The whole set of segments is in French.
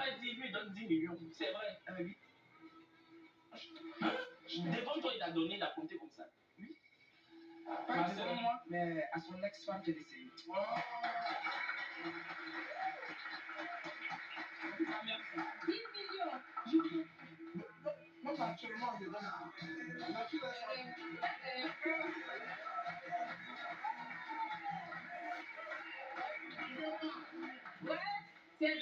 Vas-y, lui donne 10 millions. C'est vrai. Oui. Devant toi, il a donné, il a compté comme ça. Oui. Pas devant moi, mais à son ex-femme qui est décédée. Oh. Merci. 10 millions. Non, pas actuellement, je donne. Ouais, tiens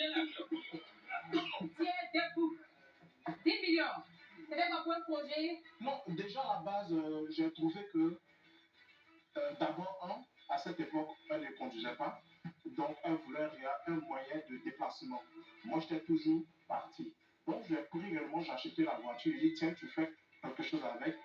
debout. 10 millions. C'était quoi pour un projet? Non, déjà à la base, j'ai trouvé que d'abord, à cette époque, elle ne conduisait pas. Donc, elle voulait un moyen de déplacement. Moi, j'étais toujours parti. Donc, j'ai pris réellement, j'ai acheté la voiture. J'ai dit, tiens, tu fais quelque chose avec.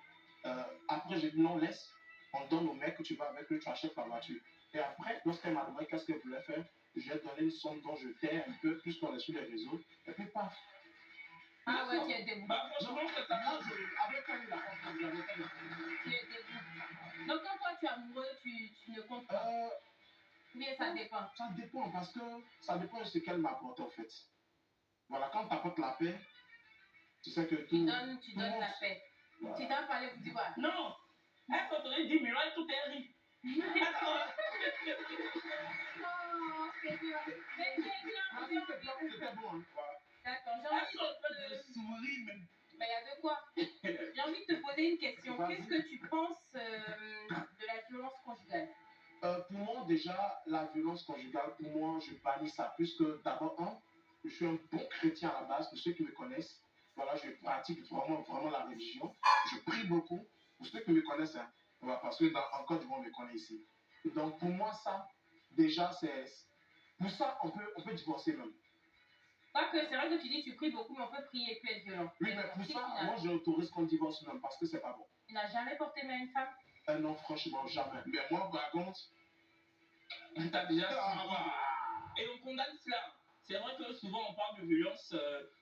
Après, j'ai dit, non, laisse. On donne au mec que tu vas avec lui, tu achètes la voiture. Et après, lorsqu'elle m'a demandé qu'est-ce qu'elle voulait faire, j'ai donné une somme dont je tais un peu, puisqu'on est sur les réseaux. Et puis, paf. Ah ouais, tu es debout. Bah, franchement, c'est ça. Moi, avec elle, il a compris. Tu es debout. Donc, quand toi, tu es amoureux, tu ne comptes pas. Mais ça dépend. Ça dépend parce que ça dépend de ce qu'elle m'apporte en fait. Voilà, quand tu apportes la paix, tu sais que tout. Tu donnes la paix. Voilà. Tu t'en parlais pour dire quoi? Non! Elle peut donner 10 millions et tout est ri. Oh, c'est bien. Mais c'est bien. C'était bon, hein. D'accord, j'ai envie de sourire, mais. Mais il y a de quoi. J'ai envie de te poser une question. Qu'est-ce que tu penses de la violence conjugale? Pour moi, déjà, la violence conjugale, pour moi, je bannis ça. Puisque d'abord, je suis un bon chrétien à la base, pour ceux qui me connaissent. Voilà, je pratique vraiment la religion. Je prie beaucoup. Pour ceux qui me connaissent, hein, voilà, parce que en Côte d'Ivoire, on me connaît ici. Donc, pour moi, ça, déjà, c'est. Pour ça, on peut divorcer même. Pas que c'est vrai que tu dis que tu pries beaucoup, mais on peut prier et puis être violent. Oui, mais pour ça, moi, j'autorise qu'on divorce même, parce que c'est pas bon. Tu n'as jamais porté main à une femme? Non, franchement, jamais. Mais moi, par contre. T'as déjà. Et on condamne cela. C'est vrai que souvent on parle de violence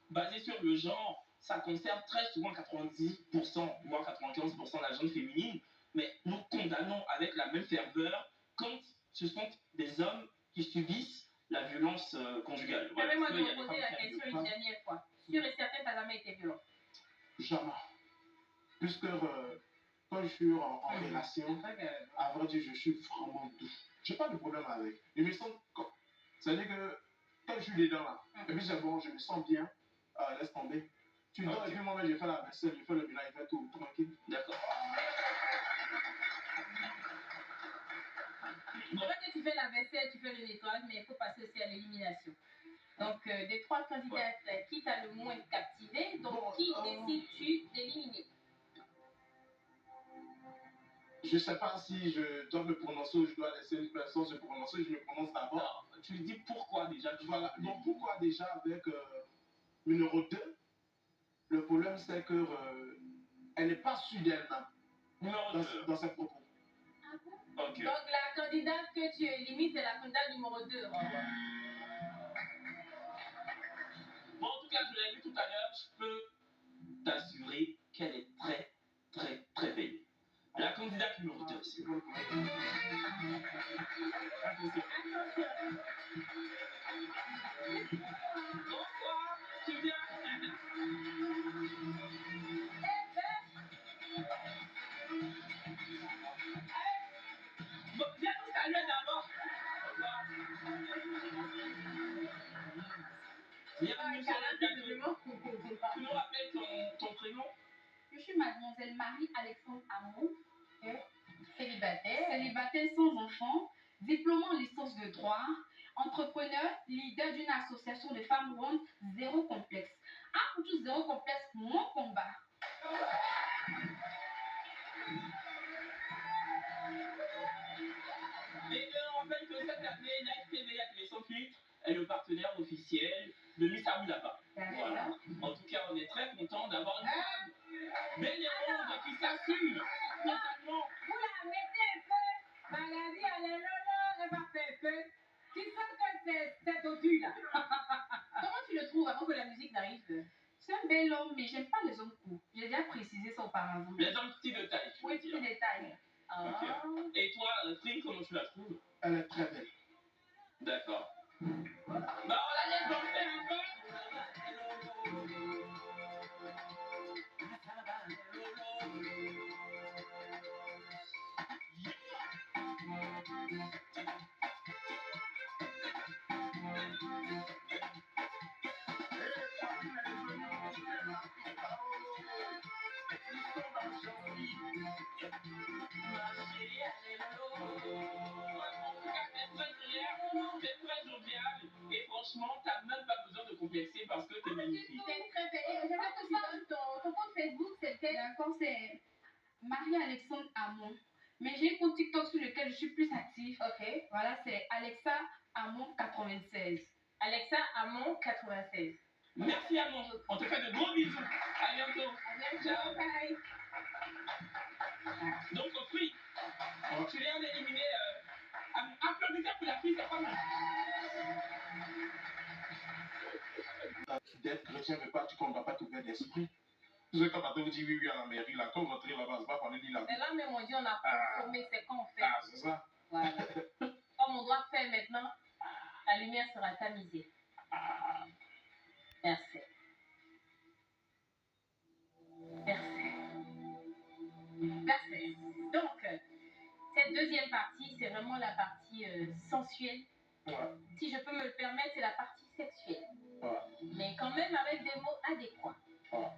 basée sur le genre, ça concerne très souvent 90%, voire 95% de la gente féminine, mais nous condamnons avec la même ferveur quand ce sont des hommes qui subissent la violence conjugale. Permets-moi de te poser la question une dernière fois. Sûr et certain, tu n'as jamais été violent? Jamais. Puisque quand je suis en relation, à vrai dire, je suis vraiment doux. J'ai pas de problème avec. Je me sens. C'est-à-dire que quand je suis dedans là, et puis c'est bon, je me sens bien, laisse tomber. Tu dors et puis moi-même, j'ai fait la vaisselle, j'ai fait le ménage, j'ai fait tout, tranquille. D'accord. En fait, tu fais la vaisselle, tu fais le nettoyage, mais il faut passer aussi à l'élimination. Donc, des 3 candidats, qui t'a le moins captivé, donc qui décides-tu d'éliminer? Je ne sais pas si je dois me prononcer ou je dois laisser une personne se prononcer, je me prononce d'abord. Tu lui dis pourquoi déjà? Voilà, donc pourquoi déjà avec numéro 2, le problème c'est que elle n'est pas sûre d'elle-même dans ses propos. Ah bon? Okay. Donc la candidate que tu élimines, c'est la candidate numéro 2. Bon, en tout cas, je l'ai vu tout à l'heure, je peux t'assurer qu'elle est très, très, très belle. La candidate numéro 2, c'est bon. Attention. Bonsoir, tu viens? Bon, viens nous saluer d'abord. Bienvenue sur la plateau. Tu nous rappelles ton prénom? Je suis mademoiselle Marie-Alexandre Amon, célibataire sans enfant, diplômée en licence de droit, entrepreneur, leader d'une association de femmes rondes, zéro complexe. Pour tout zéro complexe, mon combat. Et on rappelle que cette année, Live TV à Télé Sans Filtre est le partenaire officiel de Miss Aoudaba. Voilà. En tout cas, on est très content d'avoir une femme belle et ronde qui s'assume totalement. Vous la mettez un peu, maladie, elle est lolo, elle va faire peu. Tu sens que c'est au dessus là. Comment tu le trouves avant que la musique n'arrive? C'est un bel homme, mais j'aime pas les hommes courts. J'ai déjà précisé ça auparavant. Les hommes petits de taille. Oui, petits de taille. Okay. Et toi, Trim, comment tu la trouves? Elle est très belle. D'accord. Bah, on la laisse danser un peu. complexée parce que t'es magnifique. C'est très belle. Et j'aimerais que tu donnes ton compte Facebook, c'est lequel? D'accord, c'est Marie-Alexandre Hamon. Mais j'ai un compte TikTok sur lequel je suis plus active. Ok. Voilà, c'est Alexa Hamon 96. Alexa Hamon 96. Merci Amon. On te fait de gros bisous. À bientôt. À bientôt. Bye. Donc, Free, tu viens d'éliminer. Applaudissez pour la fille, c'est pas mal. D'être chrétien ne veut pas dire qu'on ne va pas t'ouvrir d'esprit. Vous savez, quand on vous dit oui, oui à la mairie, là, quand vous rentrez là-bas, c'est pas qu'on dit la Mais là, même on dit on a consommé, c'est quand on fait. Ah, c'est ça. Voilà. Comme on doit faire maintenant, la lumière sera tamisée. Verset. Verset. Verset. Donc, cette deuxième partie, c'est vraiment la partie sensuelle. Ouais. Si je peux me le permettre, c'est la partie sexuelle. Ouais. Mais quand même avec des mots adéquats. Ouais.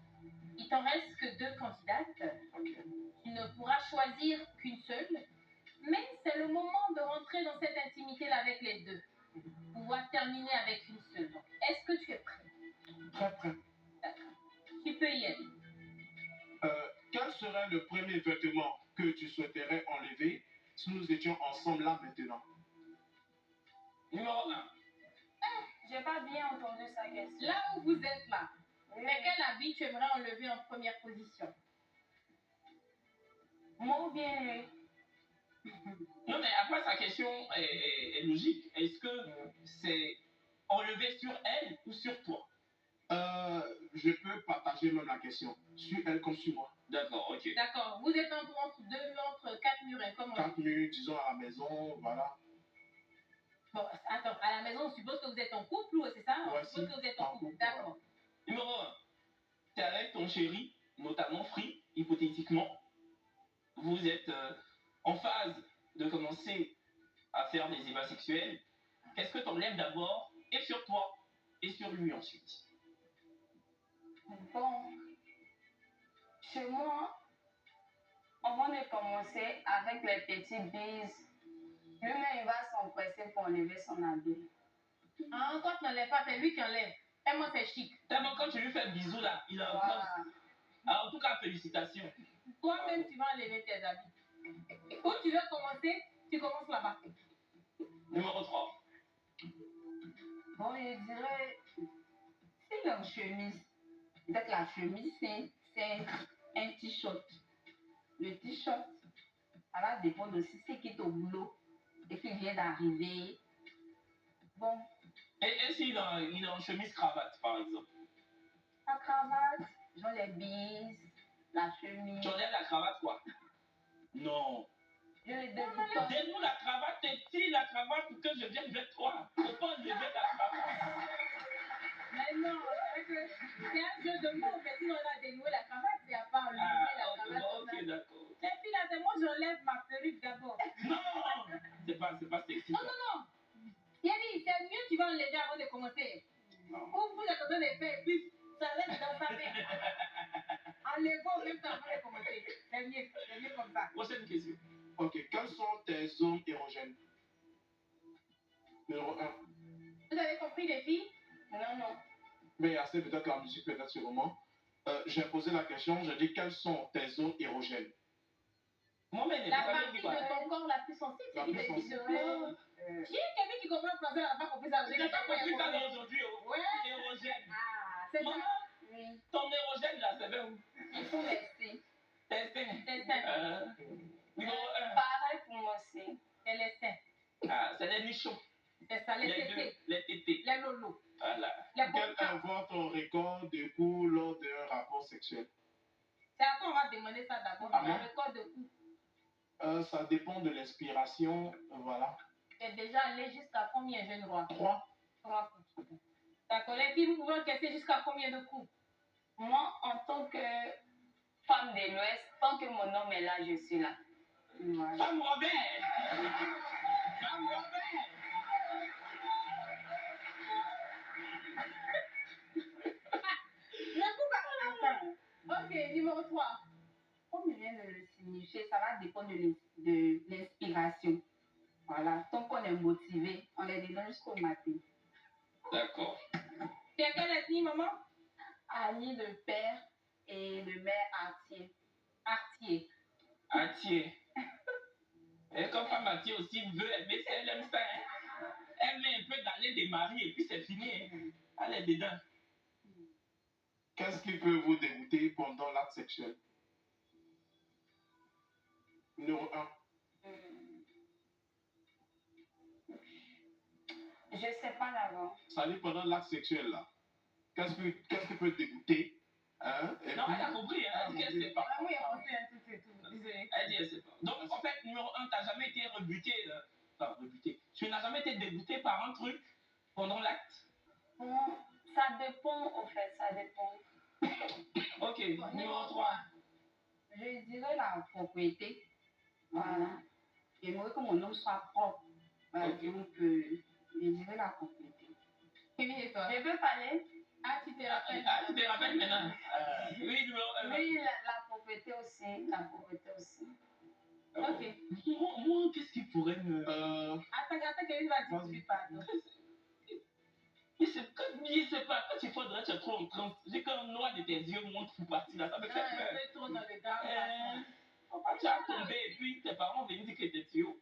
Il t'en reste que 2 candidates. Ok. Tu ne pourras choisir qu'une seule. Mais c'est le moment de rentrer dans cette intimité-là avec les deux. Pouvoir terminer avec une seule. Donc, est-ce que tu es prêt? Très prêt. D'accord. Tu peux y aller. Quel serait le premier vêtement que tu souhaiterais enlever si nous étions ensemble là maintenant? Numéro 1. J'ai pas bien entendu sa question. Là où vous êtes là, mais quel habit tu aimerais enlever en première position? Moi ou bien lui? Non, mais après, sa question est logique. Est-ce que c'est enlevé sur elle ou sur toi? Je peux partager même la question. Sur elle comme sur moi. D'accord, ok. D'accord. Vous êtes entre 4 murs, hein, comme on 4 minutes, disons, à la maison, voilà. Bon, attends, à la maison, on suppose que vous êtes en couple, ou c'est ça? On Ouais, suppose si. que vous êtes en En couple. couple, D'accord. Numéro 1. T'es avec ton chéri, notamment Free, hypothétiquement. Vous êtes en phase de commencer à faire des ébats sexuels. Qu'est-ce que t'enlèves d'abord, et sur toi, et sur lui ensuite? Bon, chez moi, on va commencer avec les petits bises. Lui-même, il va s'empresser pour enlever son habit. Ah, toi, tu n'enlèves pas, c'est lui qui enlève. Et moi, c'est chic. Tellement quand tu lui fais un bisou là, il a encore. Voilà. Alors, en tout cas, félicitations. Toi-même, tu vas enlever tes habits. Où tu veux commencer, tu commences là-bas. Numéro 3. Bon, je dirais, s'il est en chemise, peut-être la chemise, c'est un t-shirt. Le t-shirt, ça va dépendre aussi si qui est au boulot et qu'il vient d'arriver. Bon, Et s'il est en chemise cravate, par exemple? la cravate, genre les bises, la chemise, Tu enlèves la cravate, quoi? Non. j'ai les deux boutons. Donne-nous la cravate et tire la cravate pour que je vienne vers toi. Faut pas enlever la cravate. Mais non, c'est vrai que c'est un jeu de mots, mais si on a dénoué la cravate, c'est à pas enlever la cravate. Ok, d'accord. Et puis là, c'est moi, j'enlève ma perruque d'abord. Non, c'est pas sexy. Non, ça. non, non. Yannick, c'est mieux tu vas enlever avant de commencer. Non. Ou vous êtes en train de faire, et puis ça reste dans sa main. Enlevez en même temps avant de commencer. C'est mieux comme ça. Prochaine question. Ok, quels sont tes zones érogènes? Numéro 1. Vous avez compris, les filles? Non, non. Mais il y a assez peut-être la musique, peut-être sûrement. J'ai posé la question, j'ai dit quelles sont tes zones érogènes? Moi-même, La partie de ton corps la plus sensible, La c'est qui plus te dit de sensible. Qui est quelqu'un qui comprend le français n'a pas compris ça? J'ai pas compris ça là aujourd'hui. Ouais. Érogène. Ah, c'est ça. Maman, Oui, ton érogène là, c'est bien où? il faut rester. Tes seins. C'est ça. Numéro 1. Pareil pour moi aussi. C'est les seins. Ah, c'est les nichons. C'est ça, les Les tétés. deux, les tétés. Les lolos. Voilà. Les Quel est bons. votre record de coups lors d'un rapport sexuel? C'est à quoi on va demander ça d'abord? Ah Le bon? record de coup. Ça dépend de l'inspiration, voilà. C'est déjà allé jusqu'à combien, jeune roi? 3. 3 coups. D'accord. Les filles, vous pouvez encaisser jusqu'à combien de coups? Moi, en tant que femme de l'Ouest, tant que mon homme est là, je suis là. Voilà. Femme Robert. Femme Robert. Ok, numéro 3. Comme je viens de le signifier, ça va dépendre de l'inspiration. Voilà, tant qu'on est motivé, on est dedans jusqu'au matin. D'accord. Tu as quelle ethnie, maman? Annie le père et le mère Artier. Artier. Atier. Et comme femme Atier aussi veut aimer ça, elle aime ça. Hein. Elle met un peu d'aller des maris et puis c'est fini. Hein. Elle est dedans. Qu'est-ce qui peut vous dégoûter pendant l'acte sexuel? Numéro 1. Je sais pas d'abord. Ça dit pendant l'acte sexuel là. Qu'est-ce qui peut te dégoûter? Hein? Et Non, puis- elle a compris. Hein. Elle dit qu'elle sait pas. Ah oui, on fait un tout, c'est tout. Désolée. Elle dit elle sait pas. Donc en fait, numéro 1, t'as jamais été rebuté. Enfin, rebuté. Tu n'as jamais été dégoûté par un truc pendant l'acte? Bon, ça dépend, au fait, ça dépend. Ok, numéro 3. Je dirais la propriété. Voilà. J'aimerais que mon homme soit propre. Voilà, Ok. donc, je dirais la propriété. Kevin et toi? Je peux parler? Ah, tu te rappelles? Ah, tu te rappelles maintenant? Oui, numéro 1. Oui, la propriété aussi. La propriété aussi. Ok. Moi, qu'est-ce qui pourrait me. Attends, Kevin va dire que tu parles. Je sais pas, quand tu faudrait être trop en transe, j'ai qu'un noir de tes yeux montre tout parti là, ça me fait peur. C'est trop dans le temps. Papa, tu as tombé et puis tes parents viennent dire que t'es tuyau.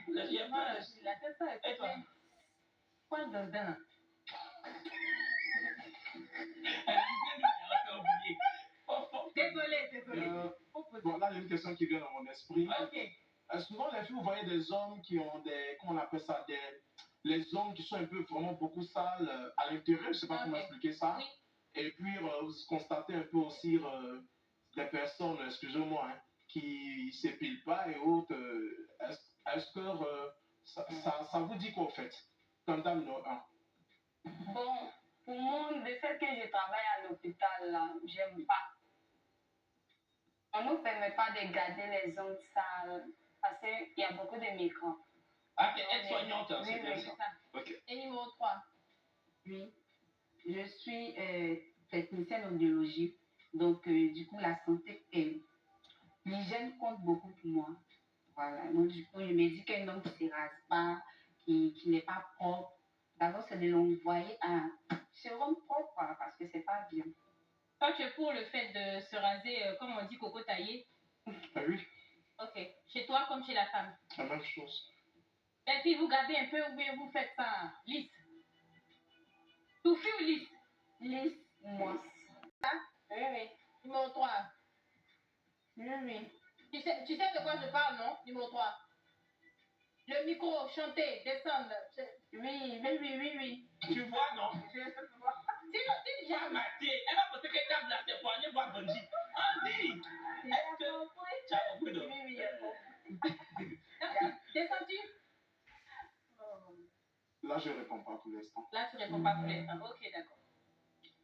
Là, j'ai peur. La tête, ça Et toi? Quoi dedans? Désolé. Bon, là, il y a une question qui vient dans mon esprit. Ok. Souvent, les filles, vous voyez des hommes qui ont des. Comment on appelle ça? Les hommes qui sont un peu vraiment beaucoup sales à l'intérieur, je ne sais pas comment expliquer ça. Oui. Et puis, vous constatez un peu aussi des personnes, excusez-moi, hein, qui ne s'épilent pas et autres. Est-ce que ça vous dit quoi, au fait? Comme dame numéro 1. Bon, pour moi, le fait que je travaille à l'hôpital, là, j'aime pas. On ne nous permet pas de garder les hommes sales parce qu'il y a beaucoup de microbes. Ah, t'es aide-soignante, Oui, c'est bien oui, ça. c'est ça. Ok. Et numéro 3. Oui, je suis technicienne en biologie. Donc, du coup, la santé et l'hygiène compte beaucoup pour moi. Voilà. Donc, du coup, je me dis qu'un homme qui ne se rase pas, qui n'est pas propre, d'abord, c'est de l'envoyer à se rendre propre, quoi, parce que c'est pas bien. Toi, tu es pour le fait de se raser, comme on dit, coco taillé? Ah oui, Ok. Chez toi comme chez la femme? la même chose. Les filles, vous gardez un peu ou bien vous faites ça lisse? Touffu ou lisse? Lisse, moi. Oui, oui. Numéro 3. Oui, oui. Tu sais de quoi je parle, non? Numéro 3. Le micro, chanter, descendre. Oui, oui, oui, oui, oui. Tu vois, non? Si, Ah, Mathieu, elle va penser que table là, c'est pour aller voir Bonji. Ah, dis! Est-ce que tu as compris, non? Oui, oui, Descends-tu? Là, je ne réponds pas pour l'instant. Là, tu réponds pas pour l'instant. Ok, d'accord.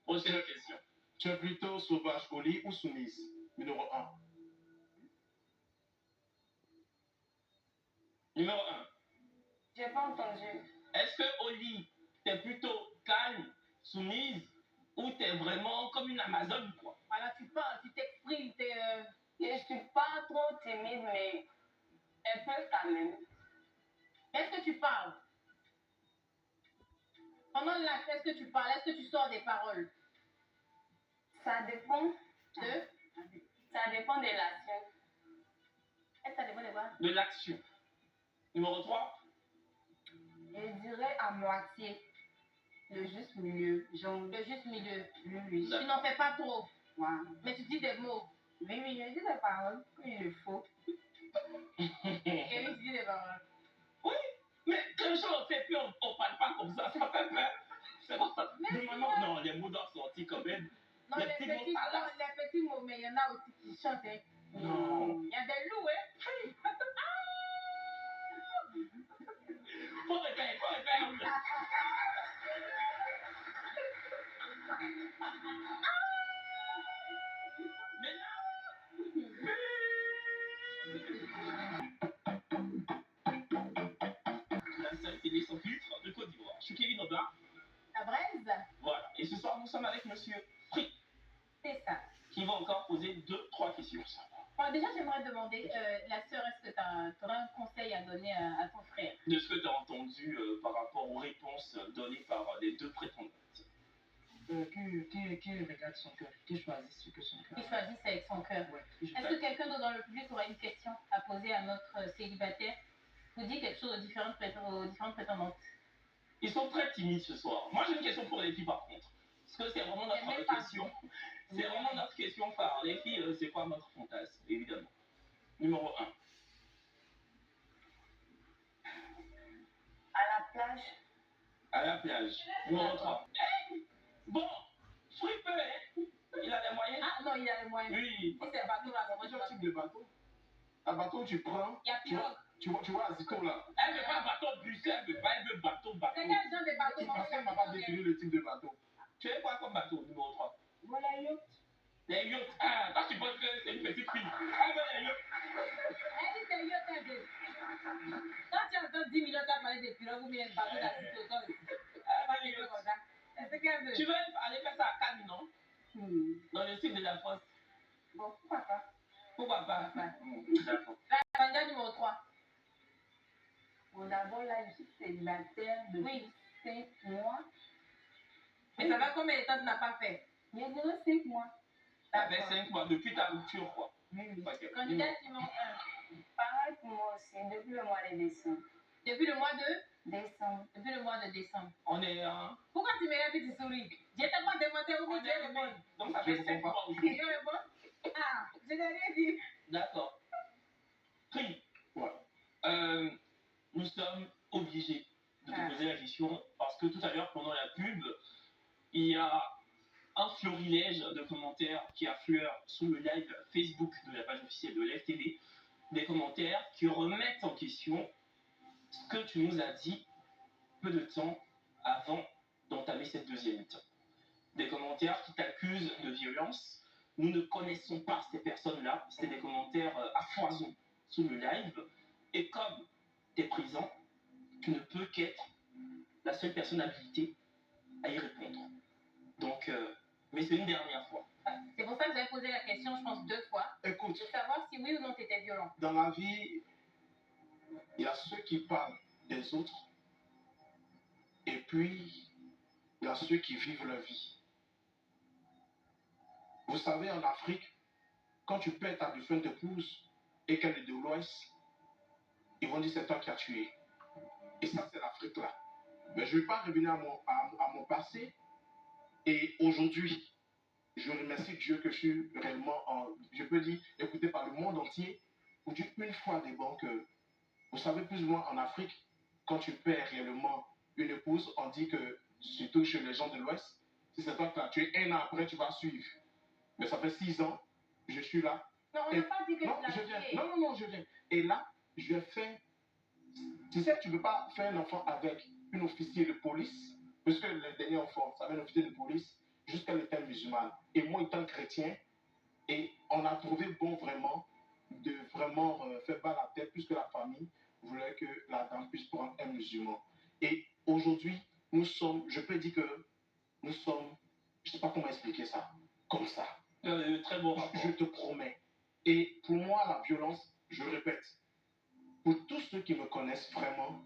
Prochaine question. Tu es plutôt sauvage au lit ou soumise? Numéro 1. Numéro 1. J'ai pas entendu. Est-ce que au lit, t'es plutôt calme, soumise, ou t'es vraiment comme une Amazone, quoi? Voilà, tu parles, tu t'exprimes, t'es. Je suis pas trop timide, mais un peu quand même. Est-ce que tu parles? Pendant l'acte, est-ce que tu parles? Est-ce que tu sors des paroles? Ça dépend. De? Ça dépend de l'action. Est-ce que ça dépend de quoi? De l'action. Numéro 3. Je dirais à moitié. Le juste milieu. Genre, Le juste milieu. oui, oui. Tu n'en fais pas trop, Voilà. mais tu dis des mots. Oui, oui, je dis des paroles comme il le faut. Et oui, tu dis des paroles. Oui, mais quand les gens fait puis on parle pas comme ça fait peur. C'est pas ça. Non, les mots doivent sortir quand même. Non, Les les petits petits, mots salaces. les petits mots, mais il y en a aussi qui chantent. Hein. Non. Il y a des loups, hein. Faut refaire. La seule télé sans filtre de Côte d'Ivoire. Je suis Kevin Obin. La braise, Voilà. Et ce soir, nous sommes avec Monsieur Frick, c'est ça. qui va encore poser 2-3 questions. Bon, déjà, j'aimerais demander, la sœur, est-ce que tu aurais un conseil à donner à ton frère? De ce que tu as entendu par rapport aux réponses données par les deux prétendantes. qui regarde son cœur, qui choisit ce que son cœur. Qui choisissent avec son cœur. Ouais, Est-ce que quelqu'un d'autre dans le public aurait une question à poser à notre célibataire? Vous dites quelque chose aux différentes prétendantes. Ils sont très timides ce soir. Moi, j'ai une question pour les filles, par contre. Parce que c'est vraiment notre question. C'est vraiment notre question phare. Les filles, c'est quoi notre fantasme, évidemment? Numéro 1. À la plage. À la plage. Numéro 3. Bon, souris peu, hein? Il a les moyens? Ah non, il a les moyens. Oui. Si c'est un bateau là, moi je Quel type de bateau? Un bateau, tu prends. Il y a pirogue. Tu vois Azito là. Elle veut pas bateau bussé, elle veut pas, elle veut bateau. C'est quel genre de bateau? Parce qu'elle m'a pas défini le type de bateau. Tu es quoi comme bateau, numéro 3? Voilà, yacht. Les yachts. Ah, toi tu penses que c'est une petite fille. Elle veut les yachts. Elle dit c'est yacht, elle veut. Quand tu entends 10 millions, tu as parlé de pirogue ou bien de bateau d'Azito. Elle va les yachts. Est-ce qu'elle veut? Tu veux aller faire ça à Cannes, non? Dans le sud de la France. Bon, pourquoi pas? Pourquoi pas? D'accord. La candidat numéro 3. Bon, d'abord, là, je suis célibataire depuis 5 mois. Mais ça va combien de temps tu n'as pas fait? Il y a déjà 5 mois. Ça fait 5 mois depuis ta rupture, quoi. Oui. Ok. Candidat numéro 1. Pareil pour moi aussi, depuis le mois de décembre. Depuis le mois de Décembre. Depuis le mois de décembre. On est Pourquoi tu me lèves et tu souris? Je t'ai pas demandé où tu es le bon. donc ça fait 5 mois aussi. Tu es le bon? Ah, je n'ai rien dit. D'accord. Prix. Ouais. Nous sommes obligés de te poser la question parce que tout à l'heure, pendant la pub, il y a un florilège de commentaires qui affleurent sous le live Facebook de la page officielle de l'FTV. Des commentaires qui remettent en question ce que tu nous as dit peu de temps avant d'entamer cette deuxième mi-temps. Des commentaires qui t'accusent de violence. Nous ne connaissons pas ces personnes-là. C'est des commentaires à foison sous le live. Et comme tu es présent, tu ne peux qu'être la seule personne habilitée à y répondre. Donc, mais c'est une dernière fois. C'est pour ça que j'avais posé la question, je pense, 2 fois. Écoute, De savoir si oui ou non tu étais violent. dans la vie, il y a ceux qui parlent des autres et puis il y a ceux qui vivent leur vie. Vous savez, en Afrique, quand tu perds ta défunte épouse et qu'elle est de l'Ouest, ils vont dire c'est toi qui as tué. Et ça, c'est l'Afrique là. Mais je ne vais pas revenir à mon passé. Et aujourd'hui, je remercie Dieu que je suis réellement, je peux dire, écouté par le monde entier, pour dire une fois des bons que, vous savez, plus ou moins en Afrique, quand tu perds réellement une épouse, on dit que, surtout chez les gens de l'Ouest, si c'est toi qui l'as tué, un an après, tu vas suivre. Mais ça fait 6 ans, je suis là. Non, on n'a pas dit que Non, tu je l'as viens. tué. Non, je viens. Et là, je fais. Tu sais, tu ne peux pas faire un enfant avec une officier de police, parce que le dernier enfant, ça avait un officier de police, jusqu'à l'état musulman. Et moi, étant chrétien, et on a trouvé bon vraiment de vraiment faire bas la tête, puisque la famille voulait que la dame puisse prendre un musulman. Et aujourd'hui, nous sommes, je peux dire que nous sommes, je ne sais pas comment expliquer ça, comme ça. Très bon rapport. Je te promets. Et pour moi, la violence, je répète, pour tous ceux qui me connaissent vraiment,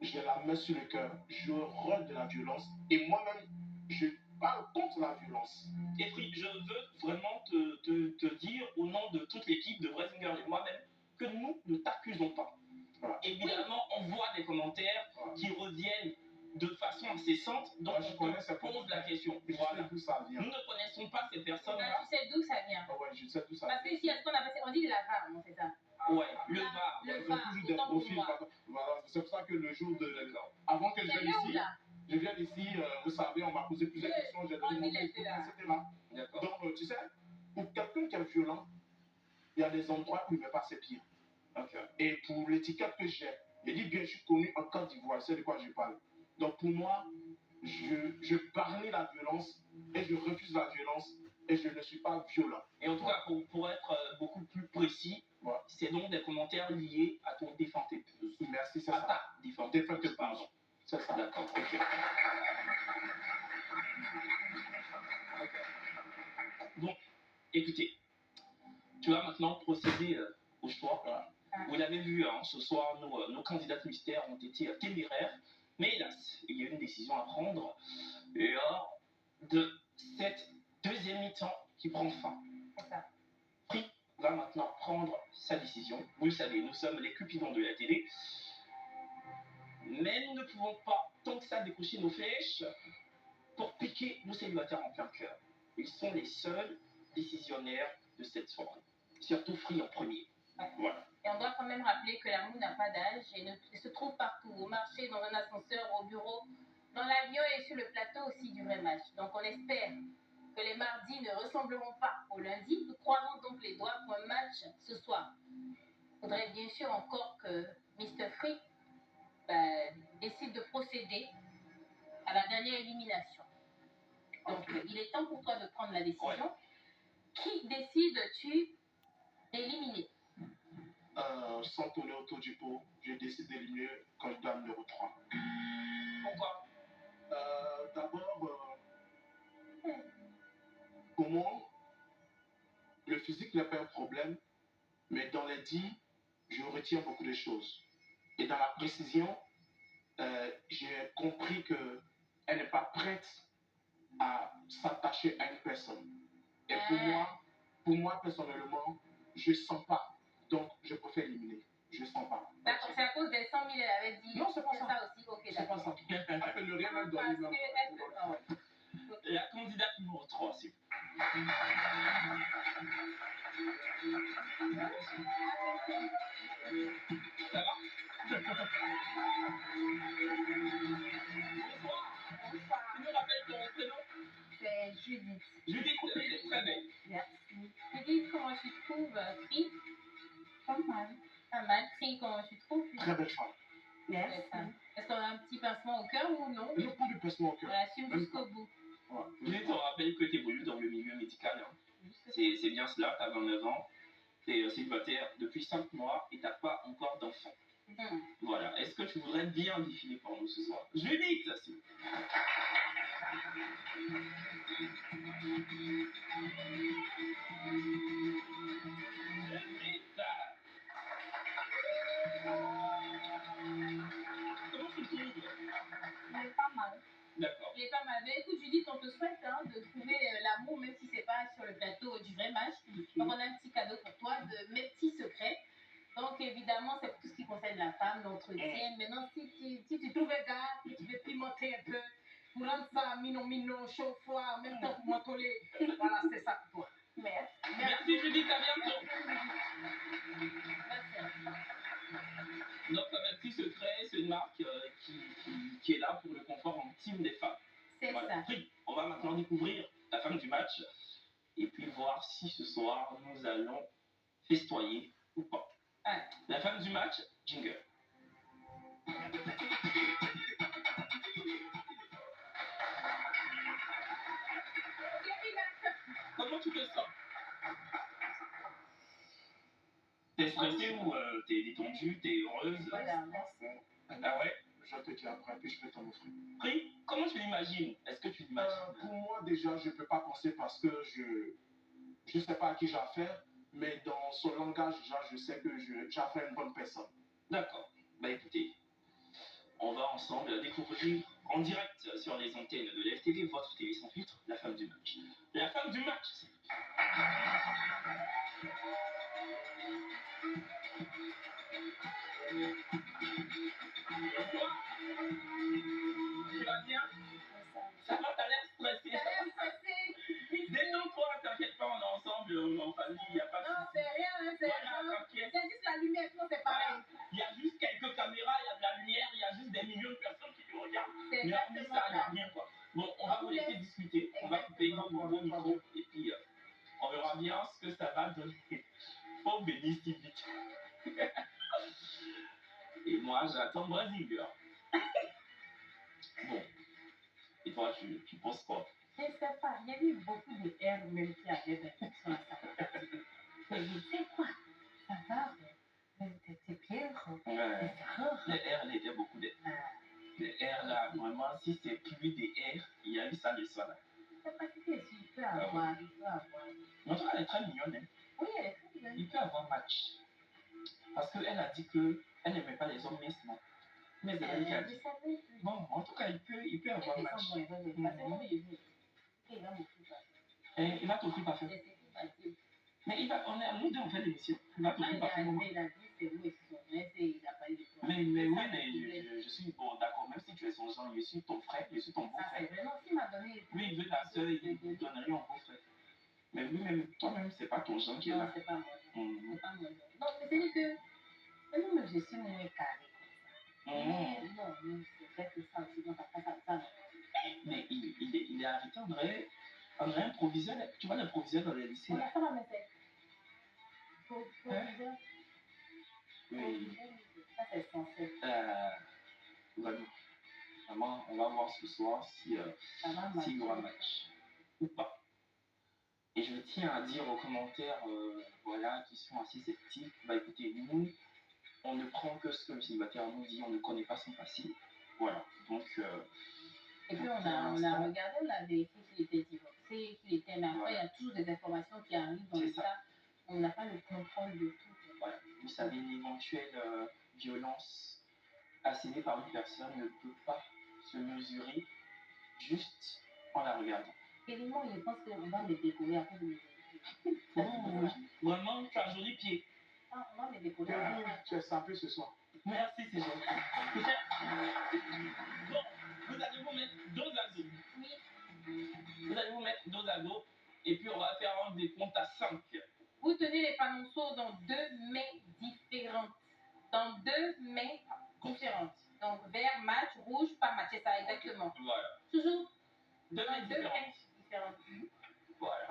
j'ai la main sur le cœur, je rôde de la violence et moi-même, je parle contre la violence. Et Free, je veux vraiment te dire au nom de toute l'équipe de Brasinger et moi-même que nous ne t'accusons pas. Voilà. Évidemment, on voit des commentaires qui reviennent de façon incessante, donc Moi, on te pose la question. Je sais Voilà. d'où ça vient. Nous ne connaissons pas ces Là, personnes-là. tu sais d'où ça vient. Ah ouais, je sais d'où ça Parce vient. que ici, est-ce qu'on appelle ça? On dit la VAR, non, c'est ça. Ouais, le VAR. Le Ils ont VAR, toujours des autant pour profils. moi. Voilà, c'est pour ça que le jour de. Avant que je C'est vienne là ou ici, là? je viens d'ici, vous savez, on m'a posé plusieurs Oui, questions, j'ai on donné mon dit les discours, deux, là. c'était là. D'accord. Donc, tu sais, pour quelqu'un qui est violent, il y a des endroits où il ne met pas ses pieds. Ok. Et pour l'étiquette que j'ai dit bien, je suis connu en Côte d'Ivoire, c'est de quoi je parle. Donc pour moi, je barnie la violence et je refuse la violence et je ne suis pas violent. Et en tout cas, pour être beaucoup plus précis, Ouais. c'est donc des commentaires liés à ton défunt épouse. Merci, c'est À ça. ta défunte Défunte épouse, épouse. pardon. C'est ça. D'accord, ok. Donc, écoutez, tu vas maintenant procéder au choix. Vous l'avez vu, hein, ce soir, nos candidates mystères ont été téméraires, mais hélas, il y a une décision à prendre. Et alors, de cette deuxième mi-temps qui prend fin. C'est ça. Free va maintenant prendre sa décision. Vous le savez, nous sommes les cupidons de la télé. Mais nous ne pouvons pas, tant que ça, décrocher nos flèches pour piquer nos célibataires en plein cœur. Ils sont les seuls décisionnaires de cette soirée. Surtout Free en premier. Voilà. Et on doit quand même rappeler que l'amour n'a pas d'âge et se trouve partout, au marché, dans un ascenseur, au bureau, dans l'avion et sur le plateau aussi du vrai match. Donc on espère que les mardis ne ressembleront pas au lundi. Nous croisons donc les doigts pour un match ce soir. Il faudrait bien sûr encore que Mr. Free décide de procéder à la dernière élimination. Donc il est temps pour toi de prendre la décision. Ouais. Qui décides-tu d'éliminer? Sans tourner autour du pot, je décide d'éliminer candidat numéro 3. Pourquoi? D'abord, pour moi, le physique n'est pas un problème, mais dans les dits, je retiens beaucoup de choses. Et dans la précision, j'ai compris qu'elle n'est pas prête à s'attacher à une personne. Et pour moi personnellement, je ne sens pas. Donc, je préfère éliminer. Je ne sens pas. D'accord, c'est à cause des 100 000, elle avait dit. Non, c'est pas ça. aussi. Ok, C'est pas d'accord. ça. Elle peut ne rien même Parce donner. que La candidate numéro 3, c'est ça va? Bonsoir. Tu nous rappelles ton prénom? C'est Judith. Judith, c'est très belle. Merci. Judith, comment tu trouves Free? Pas mal. Pas mal. Free, comment tu trouves? Très belle femme. Merci. Est-ce qu'on a un petit pincement au cœur ou non? Je n'ai pas de pincement au cœur. On assume jusqu'au bout. Judith, on rappelle que tu évolues dans le milieu médical. Hein. C'est bien cela, tu as 29 ans, tu es célibataire depuis 5 mois et tu n'as pas encore d'enfant. Voilà. Est-ce que tu voudrais bien défiler pour nous ce soir? Judith, s'il vous plaît. Judith. Comment tu le trouves? Il est pas mal. D'accord. Il est pas mal. Mais écoute, Judith, on te souhaite de trouver l'amour, même si c'est pas sur le plateau du vrai match. Donc, on a un petit cadeau pour toi, de mes petits secrets. Donc, évidemment, c'est pour tout ce qui concerne la femme, l'entretien. Maintenant, si tu trouves un gars, que tu veux pimenter un peu, pour rendre ça mignon, chaud, froid, en même temps pour m'encoller, voilà, c'est ça pour toi. Merci. Merci Judith, à bientôt. Notre petit secret, c'est une marque qui est là pour le confort intime des femmes. C'est Voilà. ça. On va maintenant découvrir la femme du match et puis voir si ce soir nous allons festoyer ou pas. Ouais. La femme du match, jingle. Comment tu te sens? T'es stressée ou t'es détendue, t'es heureuse? Voilà, merci. Ah ouais? Je te dis après, puis je vais t'en offrir. Pri, comment tu l'imagines? Est-ce que tu l'imagines? Pour moi, déjà, je ne peux pas penser parce que je ne sais pas à qui j'ai affaire, mais dans son langage, déjà, je sais que j'ai affaire à une bonne personne. D'accord. Bah écoutez, on va ensemble découvrir en direct sur les antennes de l'FTV, votre télé sans filtre, la femme du match. La femme du match, c'est... Bonsoir. Tu vas bien? Ça va, t'as l'air stressé. T'as l'air stressé. Détends-toi, t'inquiète pas, on est ensemble, en famille, il n'y a pas de Non, souci. c'est rien, c'est Voilà, rien. t'inquiète. C'est juste la lumière, sinon c'est pareil. Il y a juste quelques caméras, il y a de la lumière, il y a juste des millions de personnes qui nous regardent. C'est Mais hormis exactement ça, il n'y a ça. rien, quoi. Bon, on va vous laisser discuter, on va couper vos micros, et puis on verra bien ce que ça va donner. Faut bénir si vite. Et moi, j'attends Brésil. Bon. Et toi, tu penses quoi? Je ne sais pas, il y a eu beaucoup de R même qui avaient des sur la salle. Mais je sais quoi, ça va, t'es pire. Ouais. Les R, il y a beaucoup de R. Les R là, vraiment, si c'est plus des R, il y a eu ça de ça là. C'est pas que il peut avoir, il peut avoir. Mais en tout cas, elle est très mignonne. Hein. Oui, elle est très mignonne. Il peut avoir match. Parce qu'elle a dit qu'elle n'aimait pas les hommes minces, non. Mais elle a dit. Je savais. Bon, en tout cas, il peut avoir match. il va m'occuper. Et il va t'occuper pas faire. Mais nous deux, on fait l'émission. Il va t'occuper pas faire. Il a dit, c'est où, il n'a pas eu de temps. Mais oui, mais je suis bon, d'accord, même si tu es son genre, je suis ton frère, je suis ton beau Ça, frère. c'est vrai. Non, s'il m'a donné. Lui, il veut ta soeur, il donnerait en beau frère. Mais lui-même, toi-même, c'est pas ton genre qui est Non, là. c'est pas moi. Mhm. C'est pas moi. Non, mais c'est dit que. Moi, je suis moins carré. Mais non, mais c'est vrai que ça aussi, non, ça. Mais il est arrêté, on dirait un proviseur. Tu vois le proviseur dans les lycées On là? a fait la méthode. Proviseur. Oui. Ça, c'est censé. Vraiment, on va voir ce soir s'il y aura match ou pas. Et je tiens à dire aux commentaires voilà, qui sont assez sceptiques, bah écoutez, nous, on ne prend que ce que le célibataire nous dit, on ne connaît pas son passé. Voilà, donc... Et puis on a regardé, on a vérifié s'il était divorcé, s'il était... Mais après, il y a toujours des informations qui arrivent dans ça. On n'a pas le contrôle de tout. Voilà, vous savez, une éventuelle violence assénée par une personne ne peut pas se mesurer juste en la regardant. Évidemment, je pense qu'on va les décoller après de les Vraiment, tu as un joli pied. Ah, on va les décoller. Tu es sapé ce soir. Merci, c'est gentil. Bon, vous allez vous mettre dos à dos. Oui. Vous allez vous mettre dos à dos. Et puis, on va faire un décompte à 5. Vous tenez les panonceaux dans 2 mains différentes. Dans 2 mains différentes. Donc, vert, match, rouge, pas match. C'est ça, exactement. Voilà. Toujours 2 mains dans 2 mains différentes. Voilà.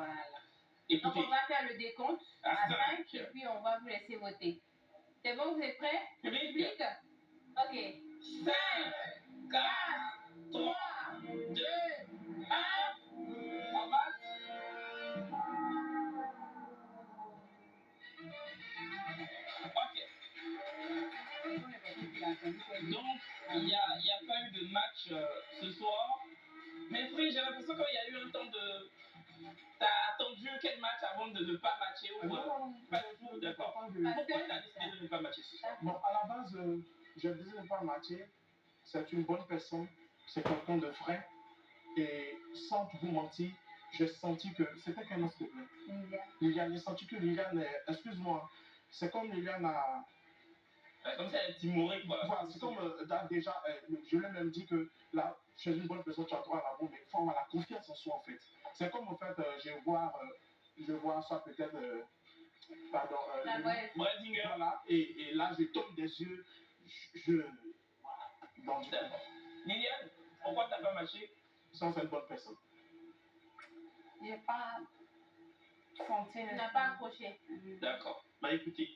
Donc, on va faire le décompte à 5 5. et puis on va vous laisser voter. C'est bon, vous êtes prêts? Public. Ok. 5, 4, 3, 2, 1. On va. Ok. Donc, il n'y a pas eu de match ce soir. Mais frère, j'ai l'impression qu'il y a eu un temps de... T'as attendu quel match avant de ne pas matcher ou pas du tout, d'accord. Pourquoi t'as décidé de ne pas matcher ce soir? Bon, à la base, je disais ne pas matcher. C'est une bonne personne. C'est quelqu'un de vrai. Et sans vous mentir, j'ai senti que... C'était quel nom, s'il te plaît? Liliane. J'ai senti que Liliane... Excuse-moi. C'est comme Liliane a... Comme ça, elle est timorée, quoi. Voilà, c'est comme déjà, je lui ai même dit que là, je suis une bonne personne, tu as droit à l'amour, mais il faut avoir la confiance en soi, en fait. C'est comme, en fait, je vois ça peut-être, pardon, voilà, et là, je tombe des yeux, voilà, dans du coup. Liliane, pourquoi t'as pas matché? Ça, c'est une bonne personne. J'ai pas senti Tu n'as pas accroché. D'accord. Bah écoutez,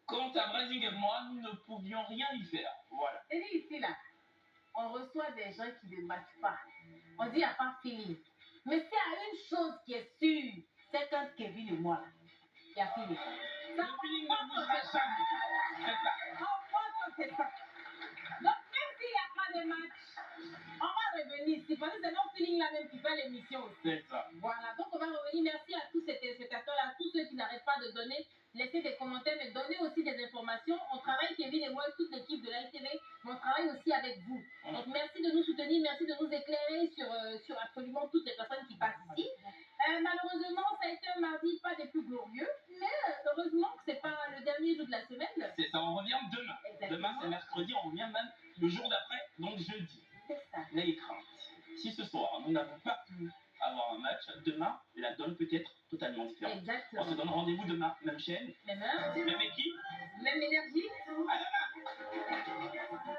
quant à Brazing et moi, nous ne pouvions rien y faire. Voilà. Et dit ici, là, on reçoit des gens qui ne matchent pas. On dit, il n'y a pas feeling. Mais s'il y a une chose qui est sûre, c'est quand Kevin et moi, là, il y a feeling. Le feeling ne bougera jamais. C'est ça. C'est ça. Donc, même s'il n'y a pas de match, on va revenir ici. Parce que c'est notre feeling là même qui fait l'émission aussi. C'est ça. Voilà, donc on va revenir. Merci à tous ces téléspectateurs-là, tous ceux qui n'arrêtent pas de donner. Laissez des commentaires, mais donnez aussi des informations. On travaille, Kevin et moi, toute l'équipe de l'AITV, mais on travaille aussi avec vous. Donc merci de nous soutenir, merci de nous éclairer sur absolument toutes les personnes qui passent ici. Malheureusement, ça a été un mardi pas des plus glorieux, mais heureusement que c'est pas le dernier jour de la semaine. C'est ça, on revient demain. Exactement. Demain, c'est mercredi, on revient même le jour d'après, donc jeudi. C'est ça. N'ayez crainte. Si ce soir, nous n'avons pas pu avoir un match, demain, la donne peut être totalement différente. Exactement. On se donne rendez-vous demain, même chaîne, Même heure, même équipe, même énergie. à demain.